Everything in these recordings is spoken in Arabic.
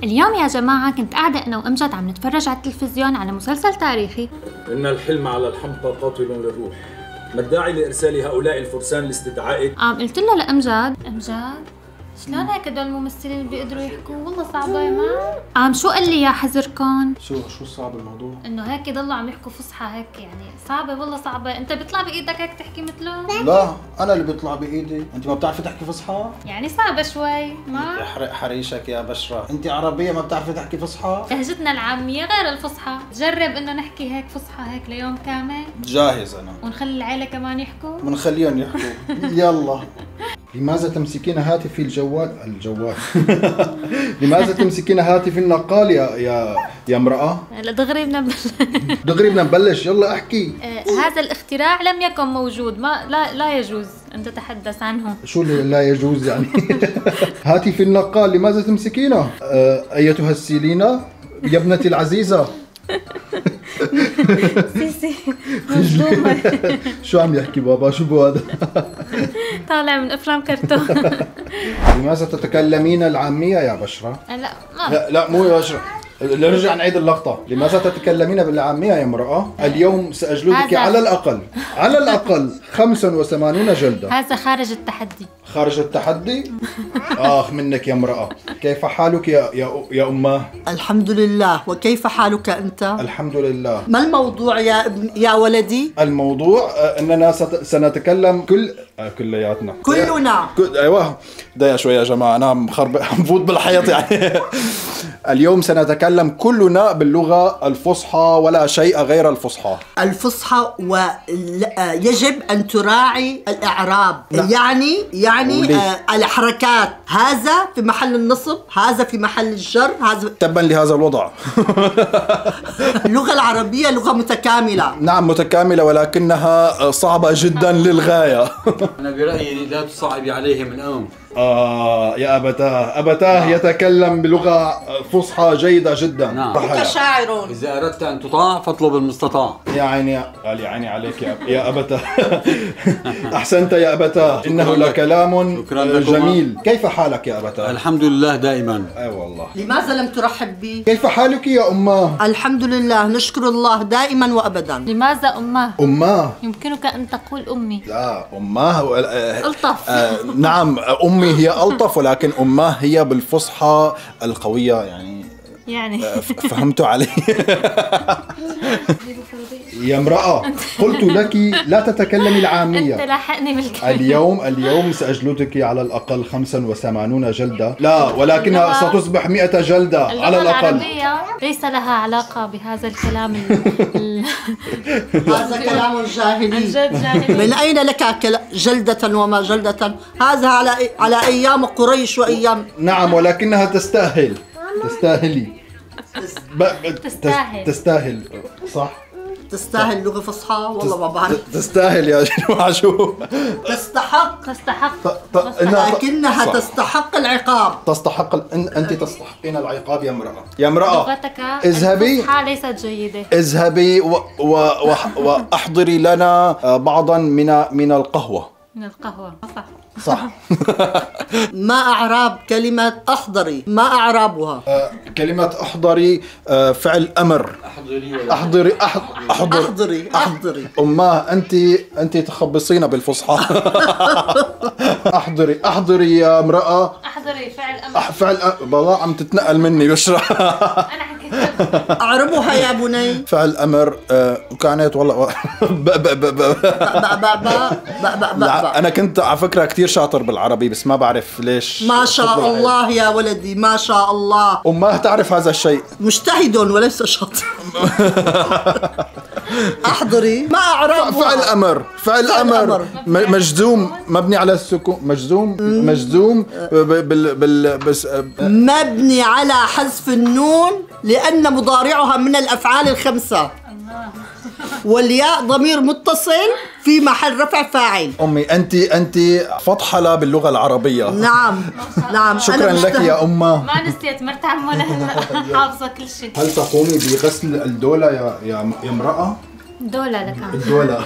اليوم يا جماعة كنت قاعدة أنا وأمجد عم نتفرج على التلفزيون على مسلسل تاريخي. إن الحلم على الحمقى قاتل للروح، ما الداعي لإرسال هؤلاء الفرسان لاستدعائك؟ قلت له لأمجد، أمجد شلون هيك هدول الممثلين بيقدروا يحكوا؟ والله صعبة يا ما. شو قال لي يا حذركن؟ شو صعب الموضوع؟ إنه هيك يضلوا عم يحكوا فصحى هيك، يعني صعبة والله صعبة. أنت بيطلع بإيدك هيك تحكي مثله؟ لا أنا اللي بيطلع بإيدي، أنت ما بتعرفي تحكي فصحى؟ يعني صعبة شوي ما؟ يحرق حريشك يا بشرة، أنت عربية ما بتعرفي تحكي فصحى؟ لهجتنا العامية غير الفصحى، جرب إنه نحكي هيك فصحى هيك ليوم كامل. جاهز أنا. ونخلي العيلة كمان يحكوا؟ ونخليهم يحكوا. يلا. لماذا تمسكين هاتفي الجوال؟ لماذا تمسكين هاتف النقال يا امرأة؟ لا دغري بدنا دغري بدنا نبلش، يلا احكي. هذا الاختراع لم يكن موجود، لا يجوز أن تتحدث عنه. شو اللي لا يجوز يعني؟ هاتف النقال لماذا تمسكينه؟ أيتها السيلينا يا ابنتي العزيزة. سيسي مصدومة. شو عم يحكي بابا؟ شو بو هذا؟ طالع من افلام كرتون. لماذا تتكلمين العامية يا بشرة؟ لا مو يا بشرة، نرجع نعيد اللقطة. لماذا تتكلمين بالعامية يا امرأة؟ اليوم سأجلدك على الأقل 85 جلدة. هذا خارج التحدي. خارج التحدي؟ آخ منك يا امرأة. كيف حالك يا أماه؟ الحمد لله، وكيف حالك أنت؟ الحمد لله. ما الموضوع يا ولدي؟ الموضوع أننا سنتكلم كلياتنا. كلنا. أيوه دقيقة شوي يا جماعة، أنا مفوت بالحيط يعني. اليوم سنتكلم كلنا باللغة الفصحى ولا شيء غير الفصحى. الفصحى ويجب أن تراعي الإعراب. يعني الحركات، هذا في محل النصب، هذا في محل الجر، هذا تبا لهذا الوضع. اللغة العربية لغة متكاملة. نعم متكاملة، ولكنها صعبة جدا للغاية. أنا برأيي لا تصعبي عليهم الأمر. يا أبتاه يتكلم بلغة فصحى جيدة جدا. نعم. شاعر. إذا أردت أن تطاع فاطلب المستطاع. يا عيني عليك يا أبتاه. أحسنت يا أبتاه، إنه لكلام جميل. كيف حالك يا أبتاه؟ الحمد لله دائما. أي والله. لماذا لم ترحب بي؟ كيف حالك يا أماه؟ الحمد لله، نشكر الله دائما وأبدا. لماذا أماه؟ أماه يمكنك أن تقول أمي. لا أماه ألطف. نعم أمي هي ألطف، ولكن أماه هي بالفصحى القوية يعني فهمتوا علي؟ يا امرأة قلت لك لا تتكلمي العامية. أنت لاحقني بالكلام. اليوم سأجلدك على الأقل 85 جلدة، لا ولكنها ستصبح 100 جلدة على الأقل. العربية ليس لها علاقة بهذا الكلام. هذا كلام جاهلي. جاهلي. من أين لك جلدة وما جلدة؟ هذا على أيام قريش وأيام. نعم ولكنها تستاهل. تستاهل صح؟ تستاهل لغة فصحى؟ والله ما بعرف. تستاهل يا جماعة. شو تستحق لكنها تستحق العقاب. أنت تستحقين العقاب يا امرأة. لغتك اذهبي ليست جيدة. اذهبي وأحضري لنا بعضا من القهوة. من القهوة صح. ما أعراب كلمة أحضري؟ ما أعرابها؟ كلمة أحضري فعل أمر. أحضري. أماه أنت تخبصين بالفصحى. أحضري يا امرأة. أحضري فعل أمر. والله عم تتنقل مني بشرة. أنا حكيت أعربها يا بني. فعل أمر كانت والله. أنا كنت على فكرة كتير شاطر بالعربي بس ما بعرف ليش. ما شاء الله يا ولدي، ما شاء الله. أماه تعرف هذا الشيء. مجتهد وليس شاطر. أحضري ما أعرف. فعل أمر مجزوم مبني على السكون. مجزوم مبني على حذف النون لأن مضارعها من الأفعال الخمسة. والياء ضمير متصل في محل رفع فاعل. أمي أنت فطحلة باللغة العربية. نعم. شكرا لك يا أمه. ما نسيت مرت عمو لهلا حافظة كل شيء. هل تقومي بغسل الدولة يا امرأة؟ دولة لكان الدولة.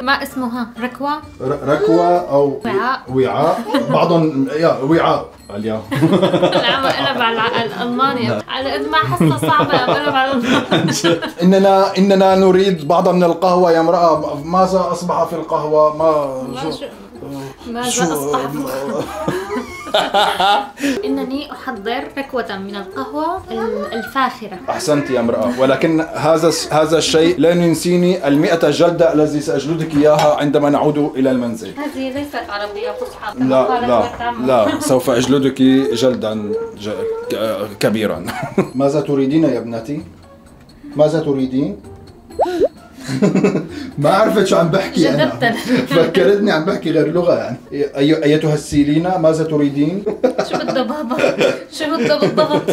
ما اسمه ركوة ركوة أو وعاء. بعضهم وعاء اليوم. العمل قلب على الألمانيا على قد ما حسنا صعبة قلب على الألمانيا. إننا نريد بعضا من القهوة يا امرأة. ماذا أصبح في القهوة؟ ماذا أصبح إنني أحضر ركوة من القهوة الفاخرة. أحسنت يا امرأة، ولكن هذا الشيء لا ينسيني 100 جلدة الذي سأجلدك إياها عندما نعود إلى المنزل. هذه ليست عربية فصحى. لا سوف أجلدك جلدا كبيرا. ماذا تريدين يا ابنتي؟ ماذا تريدين؟ ما عرفت شو عم بحكي أنا. فكرتني عم بحكي غير لغة يعني. أيتها السيلينا ماذا تريدين؟ شو بده بابا؟ شو بده بالضبط؟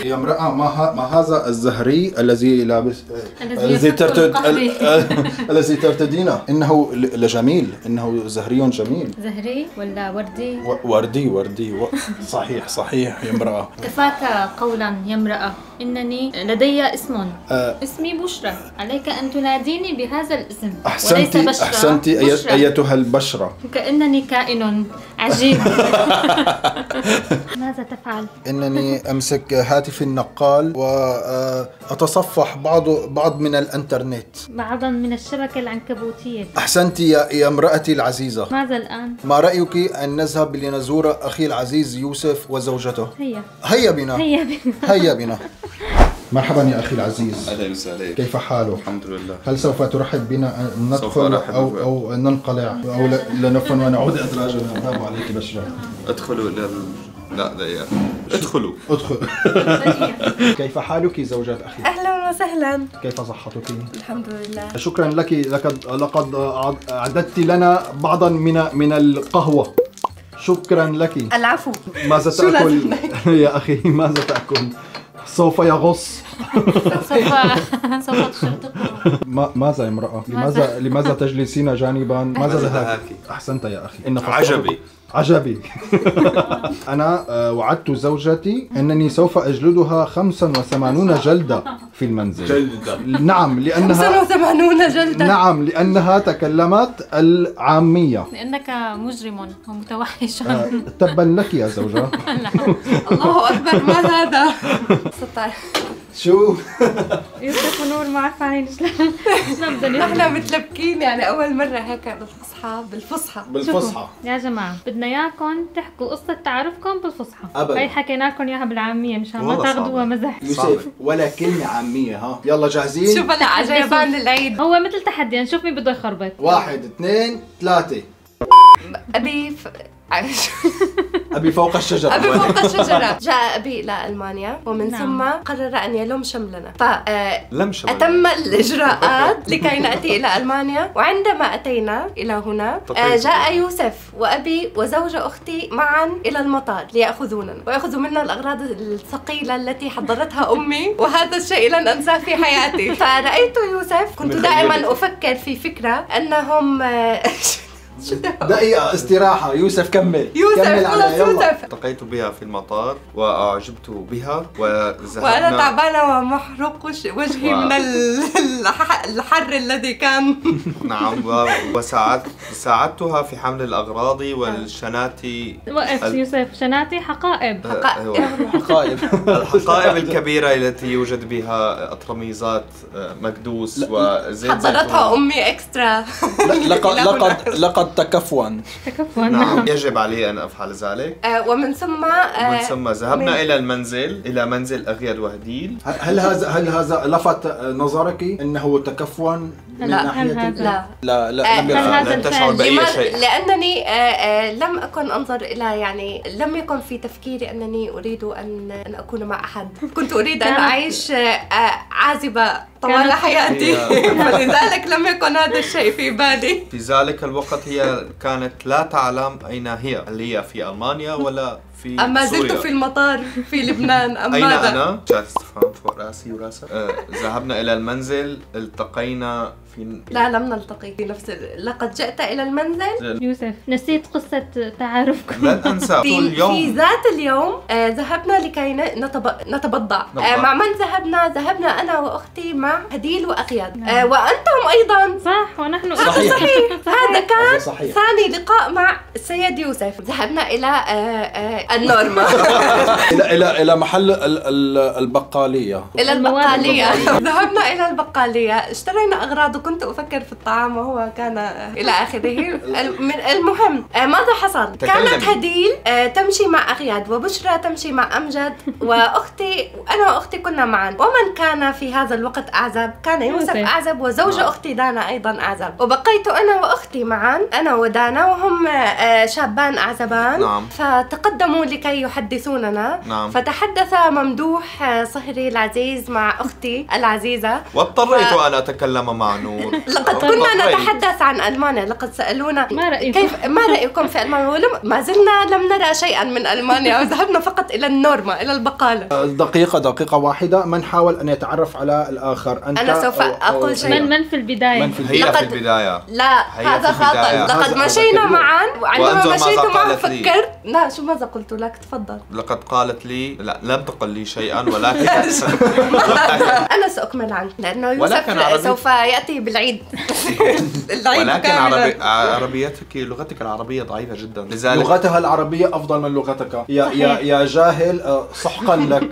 يا امرأة ما هذا الزهري الذي لابس الذي ترتدينه؟ إنه لجميل، إنه زهري جميل. زهري ولا وردي؟ وردي صحيح يا امرأة. كفاك قولا يا امرأة، إنني لدي اسم. اسمي بشرى، عليك أن تناديني بهذا الاسم. أحسنتي أيتها البشرة. كأنني كائن عجيب. ماذا تفعل؟ إنني أمسك هاتفي النقال وأتصفح بعض من الإنترنت، بعضا من الشبكة العنكبوتية. أحسنتي يا امرأتي العزيزة. ماذا الآن؟ ما رأيك أن نذهب لنزور أخي العزيز يوسف وزوجته؟ هيا بنا. مرحبا يا أخي العزيز. أهلا وسهلا. كيف حالك؟ الحمد لله. هل سوف ترحب بنا أن ندخل أو ننقلع أو لنفن ونعود أدراجنا؟ برافو عليك بشرى. ادخلوا لا دقيقة. ادخلوا. كيف حالك زوجة أخي؟ أهلا وسهلا. كيف صحتك؟ الحمد لله. شكرا لك، لقد أعددت لنا بعضا من القهوة. شكرا لك. العفو. ماذا تأكل يا أخي؟ ماذا تأكل؟ سوف يغص. سوف تشرطكم. ماذا يا امرأة؟ لماذا تجلسين جانبا؟ ماذا ذهبت؟ أحسنت يا أخي. عجبي. أنا وعدت زوجتي أنني سوف أجلدها 85 جلدة في المنزل. نعم لأنها 85 جلدة. نعم لأنها تكلمت العامية. لأنك مجرم ومتوحش. تبا لك يا زوجة. الله أكبر، ما هذا؟ شو؟ يوسف ونور ما عارفين شلون بدنا احنا متلبكين يعني أول مرة هيك بالفصحى. يا جماعة بدنا إياكم تحكوا قصة تعارفكم بالفصحى. هي حكينا لكم إياها بالعامية مشان ما تاخذوها مزح. يوسف ولا كلمة عامية. ها يلا جاهزين؟ شوف هلا عجيبان للعيد. هو مثل تحدي، نشوف مين بده يخربط. 1 2 3. أبي فوق الشجرة. جاء أبي إلى ألمانيا ومن ثم قرر أن يلم شملنا، فأتم الإجراءات لكي نأتي إلى ألمانيا. وعندما أتينا إلى هنا جاء يوسف وأبي وزوج أختي معا إلى المطار ليأخذوننا ويأخذوا منا الأغراض الثقيلة التي حضرتها أمي، وهذا الشيء لن أنساه في حياتي. فرأيت يوسف، كنت دائما أفكر في فكرة أنهم دقيقة استراحة. يوسف كمل. التقيت بها في المطار وأعجبت بها وذهبنا، وأنا تعبانة ومحروق وجهي من الحر الذي كان. نعم. وساعدتها في حمل الأغراض والشناتي. وقف يوسف. شناتي حقائب. الحقائب الكبيرة التي يوجد بها أطرميزات مكدوس وزيت حضرتها أمي إكسترا. لقد تكفوا. نعم يجب علي أن أفعل ذلك. ومن ثم ذهبنا إلى المنزل، إلى منزل أغيد وهديل. هل هذا لفت نظرك إنه تكفوا من ناحيتك؟ لا لن تشعر بأي شيء، لأنني لم أكن أنظر إلى، يعني لم يكن في تفكيري أنني أريد أن أكون مع أحد. كنت أريد أن أعيش عازبة طوال حياتي. فلذلك لم يكن هذا الشيء في بالي. في ذلك الوقت هي كانت لا تعلم أين هي، هل هي في ألمانيا ولا في أما سوريا. زلت في المطار في لبنان. أم أين ماذا؟ أنا؟ جالس تفهم فوق راسي وراسك. ذهبنا إلى المنزل، التقينا لا لم نلتقي في نفس لقد جئت إلى المنزل. يوسف نسيت قصة تعارفكم. لن أنسى طول اليوم. في ذات اليوم ذهبنا لكي نتبضع. مع من ذهبنا أنا وأختي مع هديل وأغياد. وأنتم أيضا. صح ونحن. صحيح. هذا كان ثاني لقاء مع السيد يوسف. ذهبنا إلى النورما. إلى محل البقالية. إلى البقالية. ذهبنا إلى البقالية، اشترينا أغراض وكنت أفكر في الطعام وهو كان إلى آخره. المهم ماذا حصل؟ كانت هديل تمشي مع أغياد وبشرى تمشي مع أمجد وأختي، أنا وأختي كنا معا. ومن كان في هذا الوقت أعزب كان يوسف أعزب وزوج أختي دانا أيضا أعزب، وبقيت أنا وأختي معا، أنا ودانا وهم شابان أعزبان. فتقدموا لكي يحدثوننا. فتحدث ممدوح صهري العزيز مع أختي العزيزة واضطريت أن أتكلم مع نور. لقد كنا نتحدث عن ألمانيا. لقد سألونا ما رأيكم في ألمانيا، ما زلنا لم نرى شيئا من ألمانيا وذهبنا فقط إلى النورما إلى البقالة. دقيقة واحدة، من حاول أن يتعرف على الآخر؟ أنت أنا سوف أقول شيء. من في البداية؟ هي في البداية. لا هذا خطأ. لقد مشينا معا وعندما مشيت معه فكرت. لا شو ماذا قلت لك؟ تفضل. لقد قالت لي لا لم تقل لي شيئا ولكن أنا سأكمل عنك لأنه يوسف سوف يأتي بالعيد. ولكن عربيتك لغتك العربية ضعيفة جدا، لذلك لغتها العربية أفضل من لغتك. يا جاهل، سحقا لك،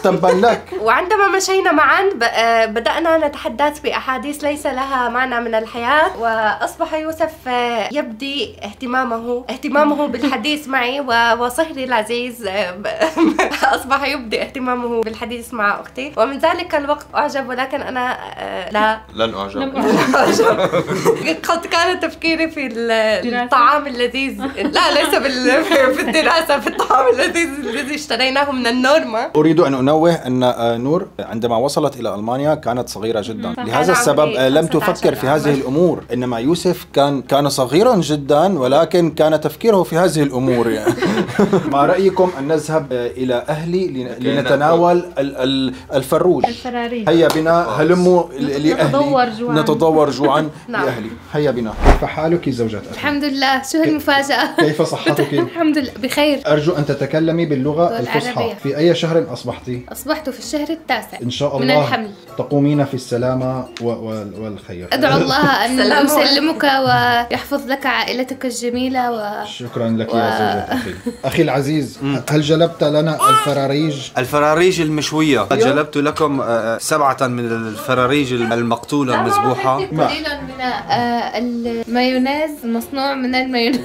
تبا لك. وعندما مشينا معا بدأنا نتحدث بأحاديث ليس لها معنى من الحياة، وأصبح يوسف يبدي اهتمامه بالحديث معي، وصهري العزيز أصبح يبدي اهتمامه بالحديث مع أختي. ومن ذلك الوقت أعجب، ولكن أنا لن أعجب. قد كان تفكيري في الطعام اللذيذ، لا ليس في الدراسة، في الطعام اللذيذ الذي اشتريناه من النورما. أريد أن أنوه أن نور عندما وصلت إلى ألمانيا كانت صغيرة جدا، لهذا السبب لم تفكر في هذه الأمور. إنما يوسف كان صغيرا جدا، ولكن كان تفكيره في هذه الأمور. يعني ما رأيكم أن نذهب إلى أهلي لنتناول الفروج؟ هيا بنا، هلموا لأهلي نتضور جوعا لأهلي. هيا بنا. كيف حالك زوجتي؟ الحمد لله. شو هالمفاجأة؟ كيف صحتك؟ الحمد لله بخير. أرجو أن تتكلمي باللغة الفصحى. في أي شهر أصبحت؟ أصبحت في الشهر التاسع إن شاء الله من الحمل. تقومين في السلامة والخير. أدعو الله أن يسلمك ويحفظ لك عائلتك الجميلة. شكرا لك يا زوجتي. أخي العزيز، هل جلبت لنا الفراريج المشوية؟ جلبت لكم 7 من الفراريج المقتولة المذبوحة. قليلا من المايونيز المصنوع من المايونيز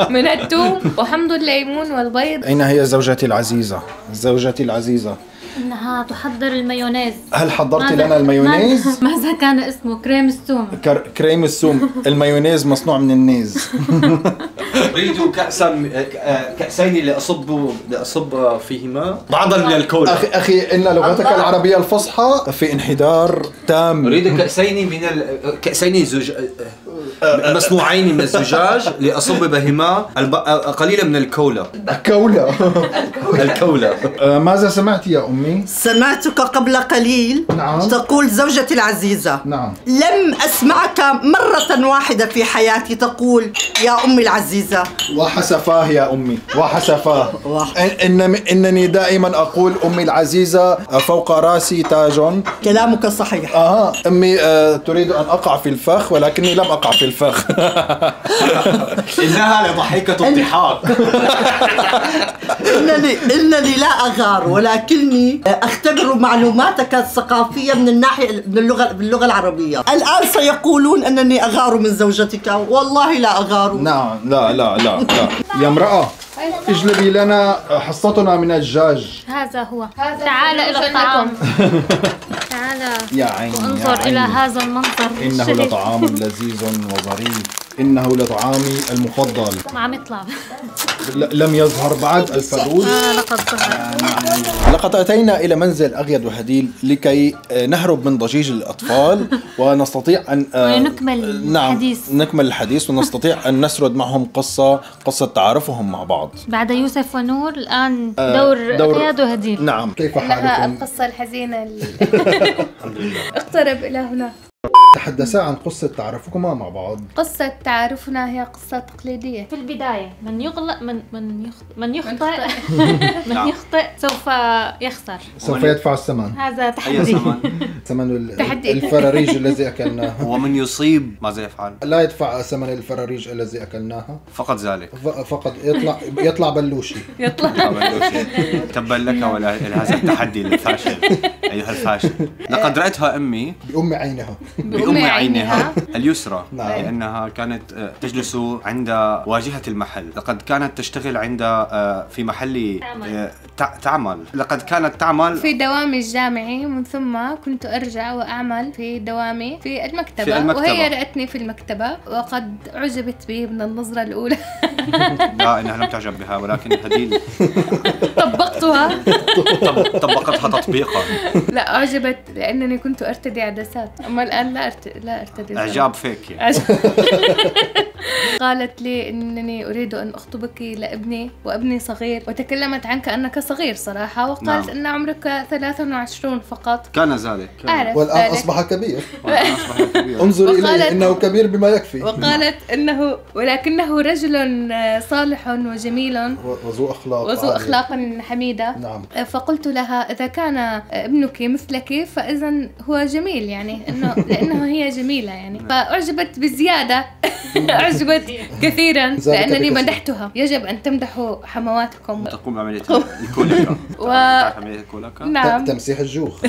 من الثوم وحمض الليمون والبيض. أين هي زوجتي العزيزة؟ زوجتي العزيزة إنها تحضر المايونيز. هل حضرت لنا المايونيز؟ ماذا كان اسمه؟ كريم الثوم. كريم الثوم. المايونيز مصنوع من النيز. أريد كأسين لأصب فيهما بعضا من الكولا. أخي إن لغتك العربية الفصحى في انحدار تام. أريد كأسين مصنوعين من الزجاج لأصب بهما قليلا من الكولا. الكولا. ماذا سمعت يا أمي؟ سمعتك قبل قليل تقول زوجتي العزيزة. لم أسمعك مرة واحدة في حياتي تقول يا أمي العزيزة. وحسفاه يا أمي، وحسفاه. إنني دائما أقول أمي العزيزة، فوق راسي تاج. كلامك صحيح. أمي تريد أن أقع في الفخ ولكني لم أقع في الفخ. إنها لضحكة الضحاك. إنني لا أغار، ولكني أختبر معلوماتك الثقافية من الناحية باللغة العربية. الآن سيقولون أنني أغار من زوجتك، والله لا أغار. نعم. لا يا امرأة، اجلبي لنا حصتنا من الدجاج. هذا هو. تعال إلى الطعام. تعال يا عيني وانظر إلى هذا المنظر. إنه لطعام لذيذ وظريف. إنه لطعامي المفضل. ما عم يطلع. لم يظهر بعد الفروج. لقد ظهر. لقد أتينا إلى منزل أغيد وهديل لكي نهرب من ضجيج الأطفال ونستطيع أن نكمل الحديث ونستطيع أن نسرد معهم قصة تعارفهم مع بعض. بعد يوسف ونور الآن دور أغيد وهديل. نعم. كيف حالكم؟ القصة الحزينة. الحمد لله. اقترب إلى هنا. تحدثا عن قصة تعرفكما مع بعض. قصة تعارفنا هي قصة تقليدية. في البداية من يغلط من يخطئ من يخطئ سوف يخسر، سوف يدفع الثمن. هذا تحدي. ثمن الفراريج الذي أكلناها. ومن يصيب ماذا يفعل؟ لا يدفع ثمن الفراريج الذي أكلناها، فقط ذلك. فقط يطلع بلوشي. تبا لك ولهذا التحدي الفاشل أيها الفاشل. لقد رأتها أمي بأم عينها اليسرى، نعم. لأنها كانت تجلس عند واجهة المحل. لقد كانت تشتغل عند في محل تعمل. لقد كانت تعمل في دوامي الجامعي، ومن ثم كنت أرجع وأعمل في دوامي في المكتبة. وهي رأتني في المكتبة وقد عجبت بي من النظرة الأولى. لا، إنها لم تعجب بها، ولكن هديل طبقتها طبقتها تطبيقا. لا، أعجبت لأنني كنت أرتدي عدسات، أما الآن لا أرتدي. إعجاب فيك يعني. قالت لي إنني أريد أن أخطبك لابني وابني صغير، وتكلمت عنك أنك صغير صراحة، وقالت أن عمرك 23 فقط. كان ذلك. أعرف والآن ذلك. أصبح كبير. انظر إليه إنه كبير بما يكفي. وقالت ولكنه رجل صالح وجميل وذو أخلاق حميدة. نعم. فقلت لها إذا كان ابنك مثلك فإذا هو جميل، يعني لأنه هي جميلة يعني. فأعجبت بزيادة. أعجبت كثيرا لأنني مدحتها. يجب أن تمدحوا حمواتكم. تقوم بعملية الكوليكا. عملية الكوليكا. نعم. تمسيح الجوخ.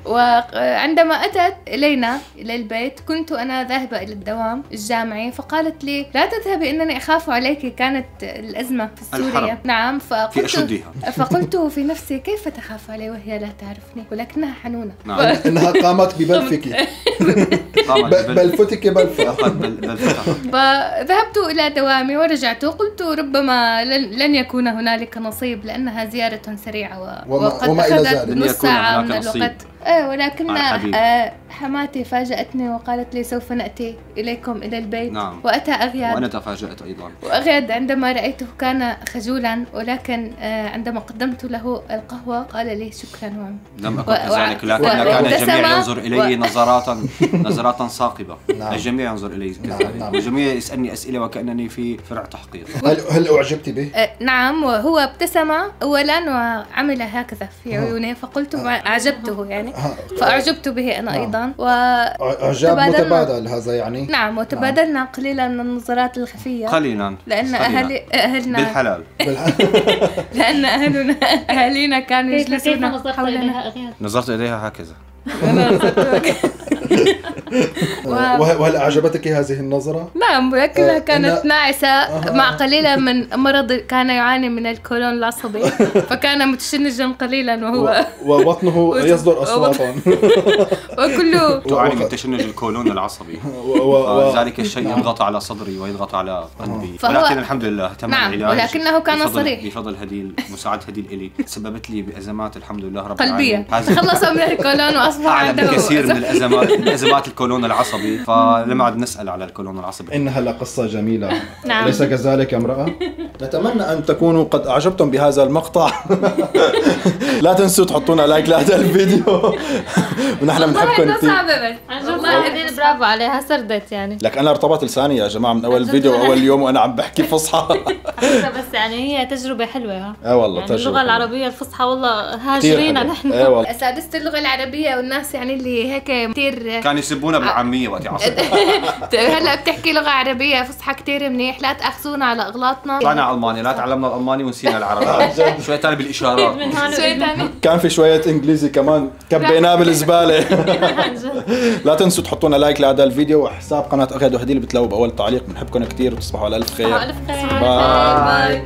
وعندما أتت إلينا إلى البيت كنت أنا ذاهبة إلى الدوام الجامعي، فقالت لي لا تذهبي إنني أخاف عليك. كانت الأزمة في سوريا. نعم. فقلت في نفسي كيف تخاف علي وهي لا تعرفني، ولكنها حنونة. نعم. إنها قامت ببلفك. بلفتك بلفة. فذهبت إلى دوامي ورجعت وقلت ربما لن يكون هنالك نصيب لأنها زيارة سريعة وقد أخذت نص ساعة من الوقت. ولكن حماتي فاجأتني وقالت لي سوف نأتي إليكم إلى البيت. نعم. وأتى أغياد، وأنا تفاجأت أيضا. وأغياد عندما رأيته كان خجولا، ولكن عندما قدمت له القهوة قال لي شكرا. لم أكن كذلك، لكن كان الجميع ينظر إلي نظرات ثاقبة. نعم. الجميع ينظر إلي كذلك. نعم. والجميع يسألني أسئلة وكأنني في فرع تحقيق. هل أعجبت به؟ نعم. وهو ابتسم أولا وعمل هكذا في عيوني، فقلت أعجبته يعني، فأعجبت به أنا أيضا. إعجاب متبادل هذا يعني. نعم. وتبادلنا قليلا من النظرات الخفية قليلا، لأن أهلنا بالحلال. لأن أهالينا كانوا يجلسون حولنا. نظرت إليها هكذا. وهل أعجبتك هذه النظرة؟ نعم، ولكنها كانت ناعسة مع قليلا من مرض، كان يعاني من الكولون العصبي، فكان متشنجا قليلا وبطنه يصدر أصواتا. وكله تعاني من تشنج الكولون العصبي، وذلك الشيء يضغط على صدري ويضغط على قلبي. ولكن الحمد لله تم العلاج. ولكنه كان صريح. بفضل هديل، مساعدة هديل إلي سببت لي بأزمات الحمد لله رب قلبية. العالمين. تخلص من الكولون وأصبح عنده كثير من الأزمات الكولون العصبي، فلم أعد نسأل على الكولون العصبي. إنها لقصة جميلة. نعم. أليس كذلك يا امرأة؟ نتمنى أن تكونوا قد أعجبتم بهذا المقطع. لا تنسوا تحطونا لايك لهذا الفيديو. ونحن بنحبكم كثير. صعبة بس والله برافو عليها، سردت يعني. لك أنا ارتبط لساني يا جماعة من أول فيديو وأول يوم وأنا عم بحكي فصحى. بس يعني هي تجربة حلوة. والله يعني تجربة. اللغة العربية الفصحى والله هاجرينا نحن. والله. سادست اللغة العربية والناس يعني اللي هيك كثير كانوا يسبونا بالعامية وقت عصر. هلا بتحكي لغة عربية فصحى كثير منيح، لا تأخذونا على أغلاطنا. طلعنا على ألمانيا، لا تعلمنا الألماني ونسينا العربي. شوي ثاني بالإشارات. شوي ثاني. كان في شوية إنجليزي كمان كبيناه بالزبالة. لا تنسوا تحطونا لايك لهذا الفيديو، وحساب قناة أغياد وهديل بتلاقوا بأول تعليق. بنحبكم كثير وتصبحوا على ألف خير. ألف خير. باي.